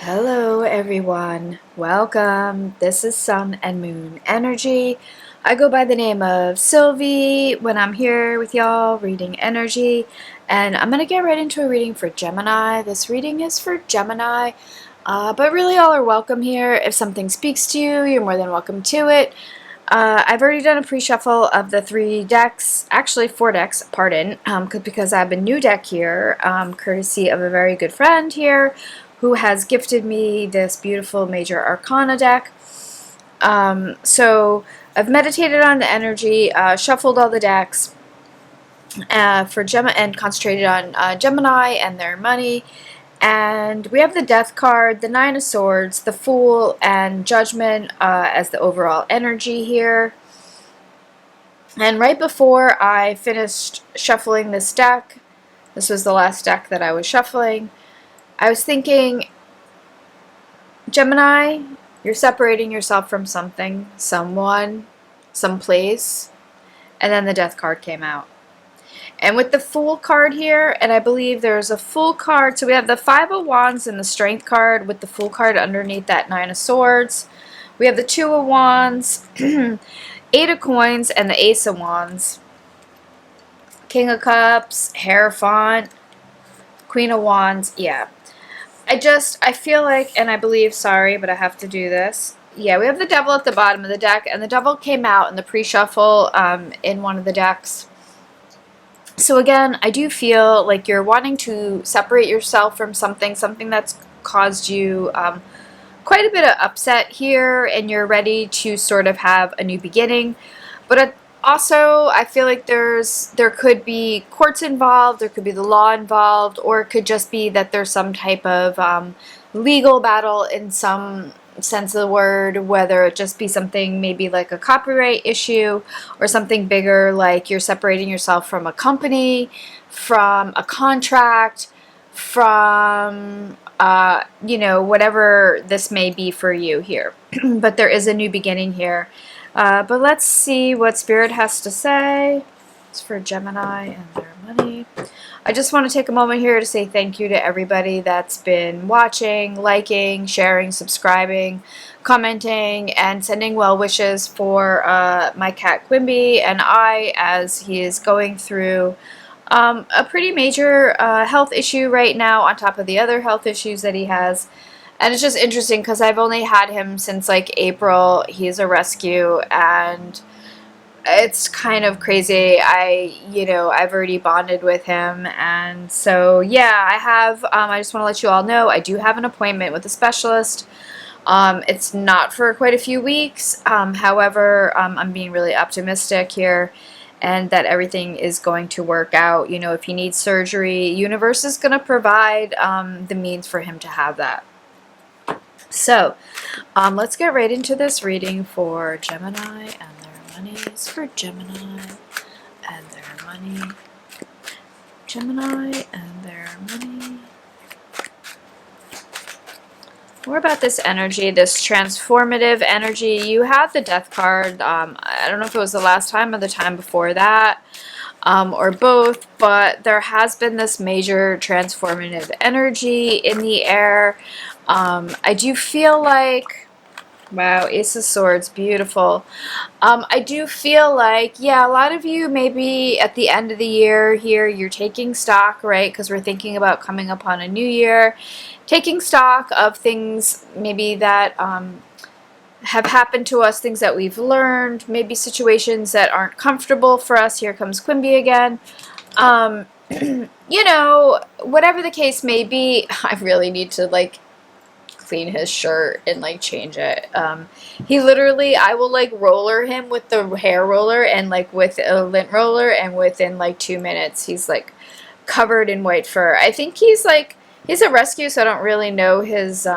Hello everyone, welcome. This is Sun and Moon Energy. I go by the name of Sylvie when I'm here with y'all reading energy, and I'm going to get right into a reading for Gemini. This reading is for Gemini, but really all are welcome here. If something speaks to you, you're more than welcome to it. I've already done a pre-shuffle of the 3 decks, actually 4 decks, pardon, because I have a new deck here, courtesy of a very good friend here who has gifted me this beautiful Major Arcana deck. So I've meditated on the energy, shuffled all the decks for Gemini, and concentrated on Gemini and their money. And we have the Death card, the Nine of Swords, the Fool, and Judgment as the overall energy here. And right before I finished shuffling this deck, this was the last deck that I was shuffling, I was thinking, Gemini, you're separating yourself from something, someone, someplace, and then the Death card came out. And with the Fool card here, and I believe there's a Fool card, so we have the 5 of Wands and the Strength card with the Fool card underneath that 9 of Swords. We have the 2 of Wands, 8 of Coins, and the Ace of Wands. King of Cups, Hierophant, Queen of Wands, yeah. I feel like, and I believe, sorry, but I have to do this. Yeah, we have the Devil at the bottom of the deck, and the Devil came out in the pre-shuffle in one of the decks. So again, I do feel like you're wanting to separate yourself from something that's caused you quite a bit of upset here, and you're ready to sort of have a new beginning. But also, I feel like there could be courts involved, there could be the law involved, or it could just be that there's some type of legal battle in some sense of the word, whether it just be something maybe like a copyright issue or something bigger, like you're separating yourself from a company, from a contract, from whatever this may be for you here. But there is a new beginning here. But let's see what Spirit has to say. It's for Gemini and their money. I just want to take a moment here to say thank you to everybody that's been watching, liking, sharing, subscribing, commenting, and sending well wishes for my cat Quimby and I, as he is going through a pretty major health issue right now on top of the other health issues that he has. And it's just interesting because I've only had him since like April. He's a rescue, and it's kind of crazy. I've already bonded with him, and so yeah, I just want to let you all know I do have an appointment with a specialist. It's not for quite a few weeks. However, I'm being really optimistic here, and that everything is going to work out. If he needs surgery, universe is going to provide the means for him to have that. So, let's get right into this reading for Gemini and their money. It's for Gemini and their money. Gemini and their money. More about this energy, this transformative energy. You have the Death card. I don't know if it was the last time or the time before that, or both, but there has been this major transformative energy in the air. I do feel like, wow, Ace of Swords, beautiful. I do feel like, yeah, a lot of you maybe at the end of the year here, you're taking stock, right? Because we're thinking about coming upon a new year, taking stock of things maybe that have happened to us, things that we've learned, maybe situations that aren't comfortable for us. Here comes Quimby again. Whatever the case may be, I really need to clean his shirt and change it. He literally, I will roller him with the hair roller and with a lint roller, and within 2 minutes he's covered in white fur. I think he's a rescue, so I don't really know his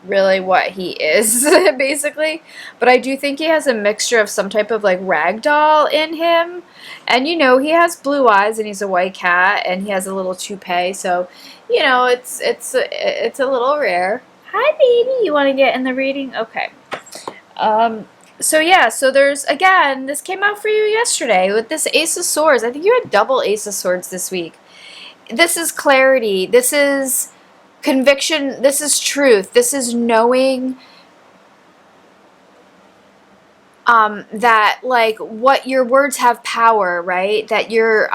really what he is basically, but I do think he has a mixture of some type of rag doll in him, and he has blue eyes, and he's a white cat, and he has a little toupee, so it's a little rare. Hi baby, you want to get in the reading? Okay. So yeah, so there's, again, this came out for you yesterday with this Ace of Swords. I think you had double Ace of Swords this week. This is clarity. This is conviction. This is truth. This is knowing that like what your words have power, right? That you're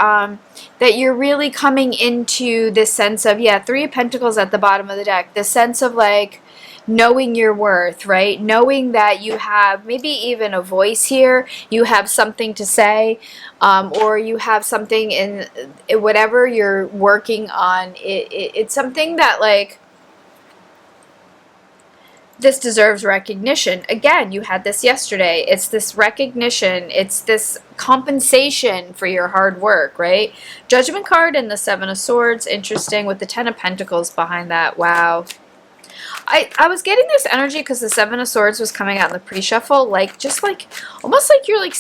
really coming into this sense of, yeah, Three of Pentacles at the bottom of the deck, the sense of like knowing your worth, right? Knowing that you have maybe even a voice here, you have something to say, or you have something in whatever you're working on. It's something that like, this deserves recognition. Again, you had this yesterday. It's this recognition. It's this compensation for your hard work, right? Judgment card and the Seven of Swords. Interesting with the Ten of Pentacles behind that. Wow. I was getting this energy because the Seven of Swords was coming out in the pre-shuffle, like just like almost like you're like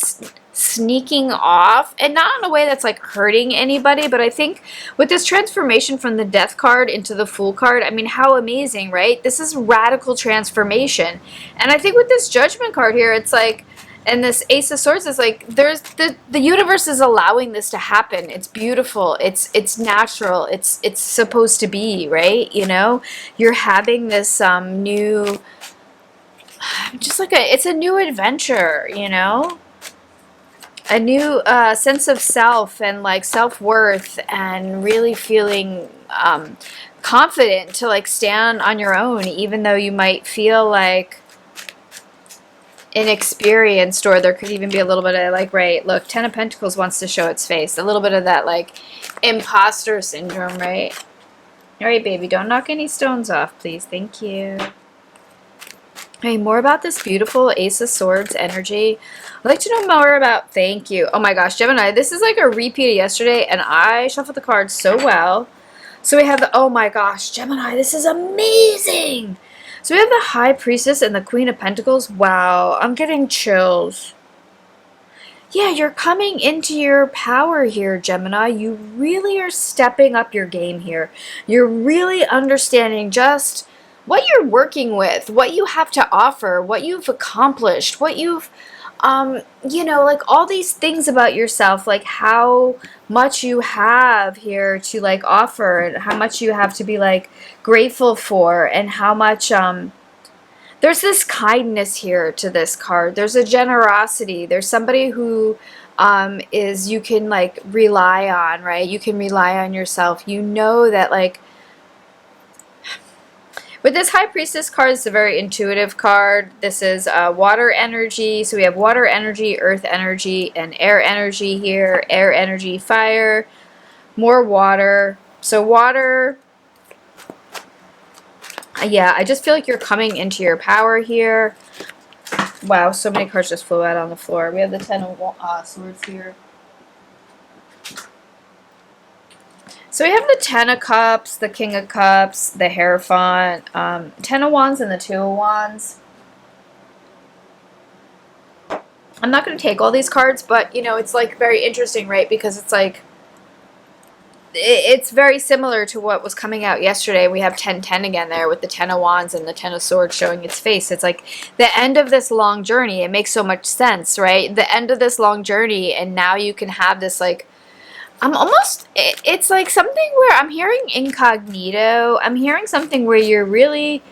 sneaking off, and not in a way that's like hurting anybody, but I think with this transformation from the Death card into the Fool card, I mean, how amazing, right? This is radical transformation. And I think with this Judgment card here, it's like, and this Ace of Swords is like, there's the universe is allowing this to happen. It's beautiful. It's natural. It's supposed to be, right? You know, you're having this new, just like it's a new adventure, you know, a new sense of self and like self-worth, and really feeling confident to like stand on your own, even though you might feel like inexperienced, or there could even be a little bit of like, right, look, Ten of Pentacles wants to show its face, a little bit of that like imposter syndrome, right? All right, baby, don't knock any stones off, please. Thank you. Hey, more about this beautiful Ace of Swords energy. I'd like to know more about, thank you. Oh my gosh, Gemini, this is like a repeat of yesterday, and I shuffled the cards so well. So we have the, oh my gosh, Gemini, this is amazing. So we have the High Priestess and the Queen of Pentacles. Wow, I'm getting chills. Yeah, you're coming into your power here, Gemini. You really are stepping up your game here. You're really understanding just what you're working with, what you have to offer, what you've accomplished, what you've, you know, like all these things about yourself, like how much you have here to like offer, and how much you have to be like grateful for, and how much there's this kindness here to this card. There's a generosity. There's somebody who is, you can like rely on, right? You can rely on yourself. You know that like with this High Priestess card, it's a very intuitive card. This is water energy. So we have water energy, earth energy, and air energy here. Air energy, fire, more water. So water, yeah, I just feel like you're coming into your power here. Wow, so many cards just flew out on the floor. We have the Ten of Swords here. So we have the Ten of Cups, the King of Cups, the Hierophant, Ten of Wands, and the Two of Wands. I'm not going to take all these cards, but, you know, it's, like, very interesting, right? Because it's, like, it's very similar to what was coming out yesterday. We have 10-10 again there with the Ten of Wands and the Ten of Swords showing its face. It's, like, the end of this long journey. It makes so much sense, right? The end of this long journey, and now you can have this, like, I'm almost, it's like something where I'm hearing incognito. I'm hearing something where you're really,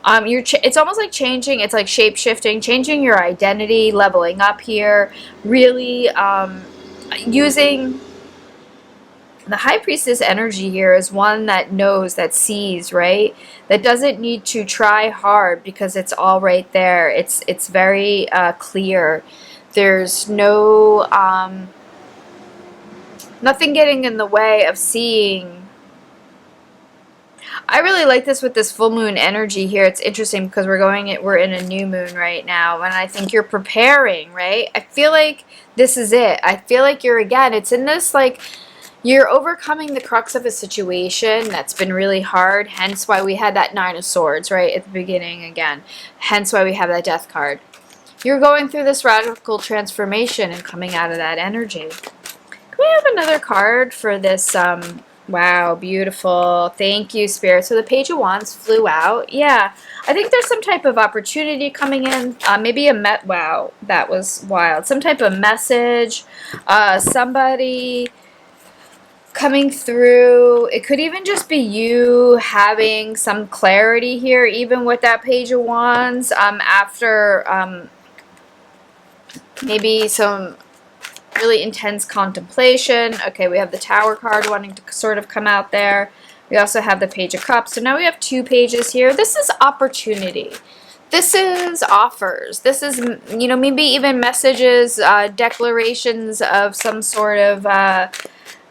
it's almost like changing, it's like shape-shifting, changing your identity, leveling up here, really using the High Priestess energy here is one that knows, that sees, right? That doesn't need to try hard because it's all right there. It's very clear. There's no nothing getting in the way of seeing. I really like this with this full moon energy here. It's interesting because we're in a new moon right now, and I think you're preparing, right? I feel like this is it. I feel like you're, again, it's in this, like, you're overcoming the crux of a situation that's been really hard, hence why we had that Nine of Swords, right, at the beginning again. Hence why we have that Death card. You're going through this radical transformation and coming out of that energy. Can we have another card for this? Wow, beautiful. Thank you, Spirit. So the Page of Wands flew out. Yeah, I think there's some type of opportunity coming in. Maybe wow, that was wild. Some type of message. Somebody coming through. It could even just be you having some clarity here, even with that Page of Wands, after maybe some really intense contemplation. Okay, we have the Tower card wanting to sort of come out there. We also have the Page of Cups. So now we have 2 pages here. This is opportunity. This is offers. This is, you know, maybe even messages, declarations of some sort of, I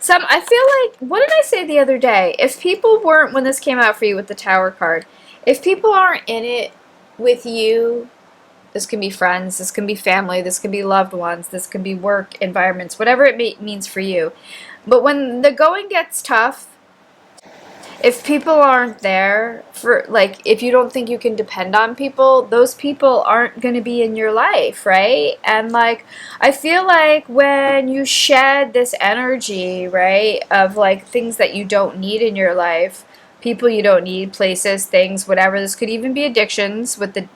feel like, what did I say the other day? If people weren't, when this came out for you with the Tower card, if people aren't in it with you, this can be friends, this can be family, this can be loved ones, this can be work environments, whatever it means for you. But when the going gets tough, if people aren't there, for like, if you don't think you can depend on people, those people aren't going to be in your life, right? And like, I feel like when you shed this energy, right, of like things that you don't need in your life, people you don't need, places, things, whatever. This could even be addictions with the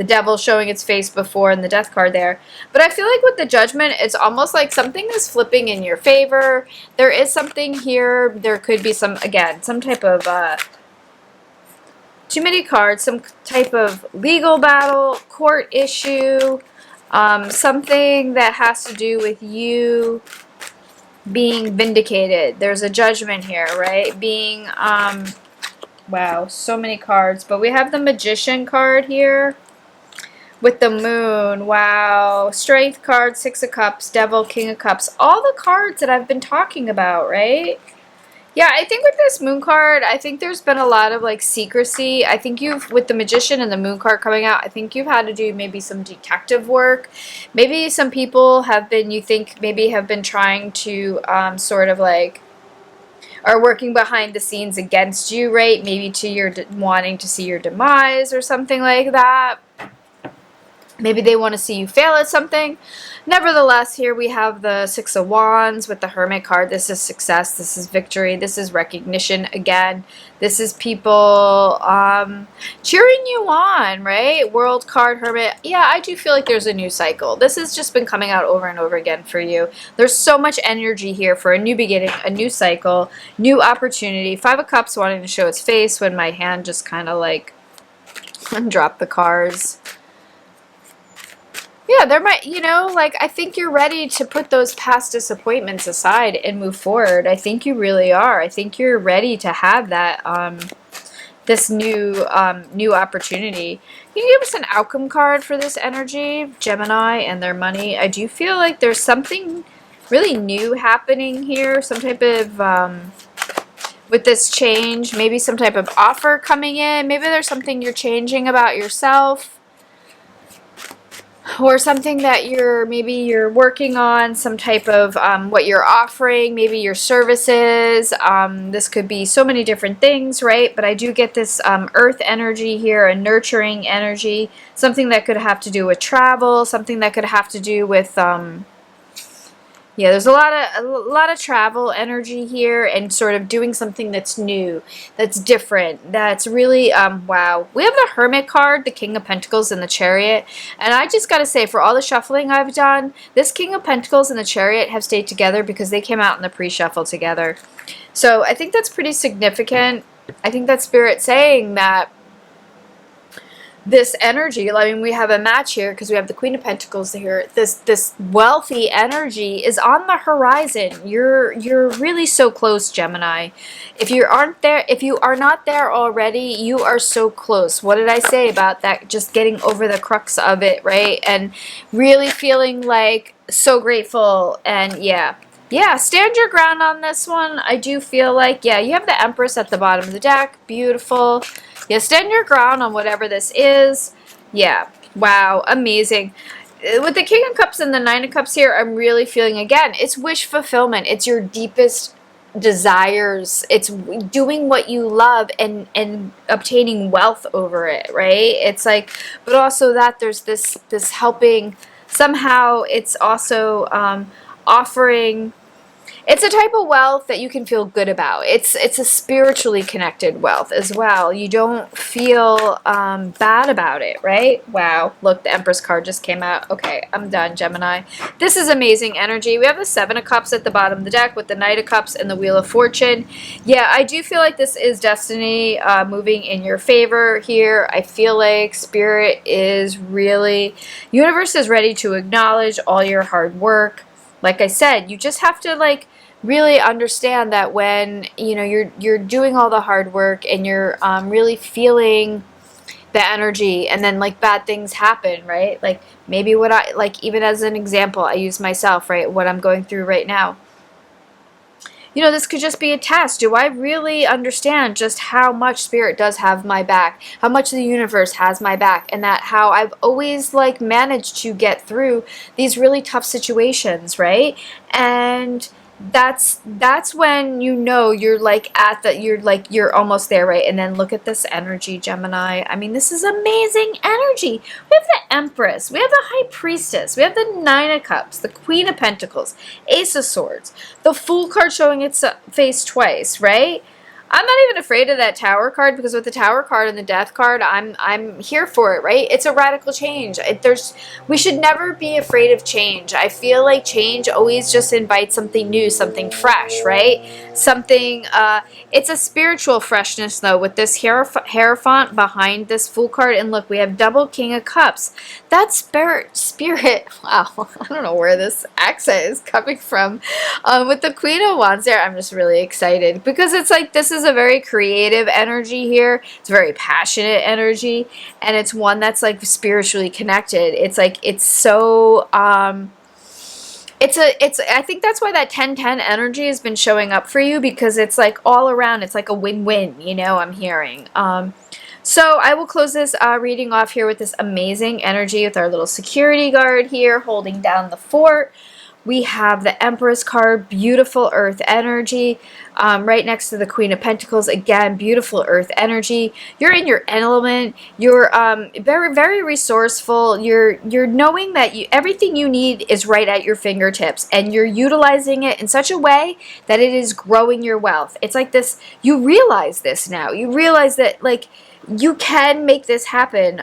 devil showing its face before and the death card there. But I feel like with the judgment, it's almost like something is flipping in your favor. There is something here. There could be some, again, some type of, too many cards, some type of legal battle, court issue, something that has to do with you being vindicated. There's a judgment here, right? Being, wow, so many cards. But we have the Magician card here with the Moon. Wow. Strength card, 6 of Cups, Devil, King of Cups. All the cards that I've been talking about, right? Yeah, I think with this Moon card, I think there's been a lot of like secrecy. I think you've, with the Magician and the Moon card coming out, I think you've had to do maybe some detective work. Maybe some people have been, you think maybe have been trying to sort of like, are working behind the scenes against you, right? Maybe to your, wanting to see your demise or something like that. Maybe they want to see you fail at something. Nevertheless, here we have the 6 of Wands with the Hermit card. This is success. This is victory. This is recognition again. This is people cheering you on, right? World card, Hermit. Yeah, I do feel like there's a new cycle. This has just been coming out over and over again for you. There's so much energy here for a new beginning, a new cycle, new opportunity. 5 of Cups wanting to show its face when my hand just kind of like dropped the cards. Yeah, there might, you know, like, I think you're ready to put those past disappointments aside and move forward. I think you really are. I think you're ready to have that, this new, new opportunity. Can you give us an outcome card for this energy, Gemini and their money? I do feel like there's something really new happening here, some type of, with this change, maybe some type of offer coming in. Maybe there's something you're changing about yourself. Or something that maybe you're working on, some type of what you're offering, maybe your services. This could be so many different things, right? But I do get this earth energy here, a nurturing energy, something that could have to do with travel, something that could have to do with yeah, there's a lot of travel energy here and sort of doing something that's new, that's different, that's really wow. We have the Hermit card, the King of Pentacles, and the Chariot. And I just got to say, for all the shuffling I've done, this King of Pentacles and the Chariot have stayed together because they came out in the pre-shuffle together. So I think that's pretty significant. I think that's Spirit saying that this energy, I mean, we have a match here because we have the Queen of Pentacles here. This wealthy energy is on the horizon. You're really so close, Gemini. If you are not there already, you are so close. What did I say about that? Just getting over the crux of it, right? And really feeling like so grateful. And yeah, stand your ground on this one. I do feel like, yeah, you have the Empress at the bottom of the deck. Beautiful. Yeah, stand your ground on whatever this is. Yeah, wow, amazing. With the King of Cups and the 9 of Cups here, I'm really feeling, again, it's wish fulfillment. It's your deepest desires. It's doing what you love and obtaining wealth over it, right? It's like, but also that there's this helping. Somehow it's also offering. It's a type of wealth that you can feel good about. It's a spiritually connected wealth as well. You don't feel bad about it, right? Wow, look, the Empress card just came out. Okay, I'm done, Gemini. This is amazing energy. We have the Seven of Cups at the bottom of the deck with the Knight of Cups and the Wheel of Fortune. Yeah, I do feel like this is destiny moving in your favor here. I feel like Spirit is really, universe is ready to acknowledge all your hard work. Like I said, you just have to like really understand that when you're doing all the hard work and you're really feeling the energy, and then like bad things happen, right? Like maybe what I like, even as an example, I use myself, right? What I'm going through right now. This could just be a test. Do I really understand just how much Spirit does have my back, how much the universe has my back, and that how I've always like managed to get through these really tough situations, right? And that's when you're like you're almost there, right? And then look at this energy, Gemini. I mean, this is amazing energy. We have the Empress, we have the High Priestess, we have the Nine of Cups, the Queen of Pentacles, Ace of Swords, the Fool card showing its face twice, right? I'm not even afraid of that Tower card, because with the Tower card and the Death card, I'm here for it, right? It's a radical change. We should never be afraid of change. I feel like change always just invites something new, something fresh, right? Something, it's a spiritual freshness though, with this Hierophant behind this Fool card. And look, we have double King of Cups. That's spirit. Wow, I don't know where this accent is coming from. With the Queen of Wands there, I'm just really excited, because it's like, this is a very creative energy here. It's very passionate energy, and it's one that's like spiritually connected. It's like, it's so I think that's why that 10-10 energy has been showing up for you, because it's like all around, it's like a win-win, I'm hearing. So I will close this reading off here with this amazing energy with our little security guard here holding down the fort. We have the Empress card, beautiful earth energy, right next to the Queen of Pentacles. Again, beautiful earth energy. You're in your element. You're very, very resourceful. You're knowing that everything you need is right at your fingertips, and you're utilizing it in such a way that it is growing your wealth. It's like this, you realize this now. You realize that like you can make this happen.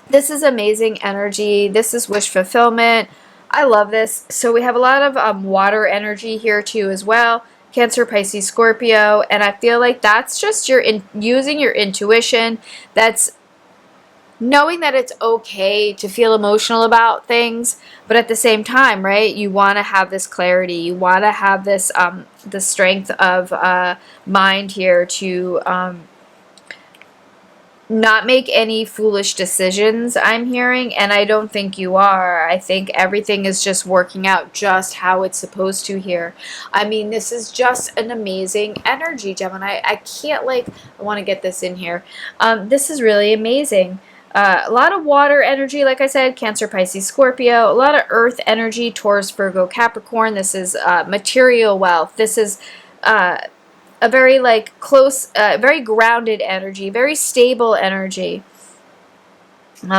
This is amazing energy. This is wish fulfillment. I love this. So we have a lot of water energy here too as well. Cancer, Pisces, Scorpio. And I feel like that's just using your intuition. That's knowing that it's okay to feel emotional about things. But at the same time, right, you want to have this clarity. You want to have this the strength of mind here to not make any foolish decisions, I'm hearing, and I don't think you are. I think everything is just working out just how it's supposed to here. I mean, this is just an amazing energy, Gemini. I can't, like, I want to get this in here. This is really amazing. A lot of water energy, like I said, Cancer, Pisces, Scorpio. A lot of earth energy, Taurus, Virgo, Capricorn. This is material wealth. This is a very like close, very grounded energy, very stable energy.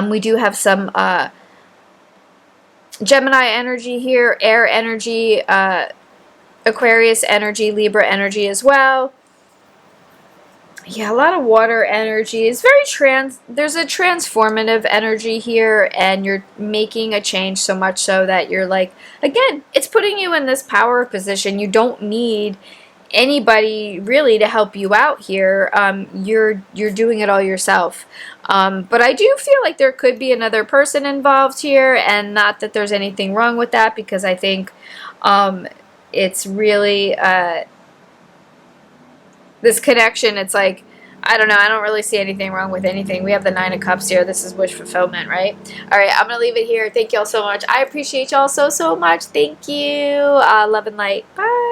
We do have some Gemini energy here, air energy, Aquarius energy, Libra energy as well. Yeah, a lot of water energy. It's very there's a transformative energy here, and you're making a change so much so that you're like, again, it's putting you in this power position. You don't need anybody really to help you out here. You're doing it all yourself. But I do feel like there could be another person involved here, and not that there's anything wrong with that, because I think it's really this connection. It's like, I don't know, I don't really see anything wrong with anything. We have the Nine of Cups here. This is wish fulfillment, right? All right, I'm gonna leave it here. Thank y'all so much. I appreciate y'all so much. Thank you. Love and light. Bye.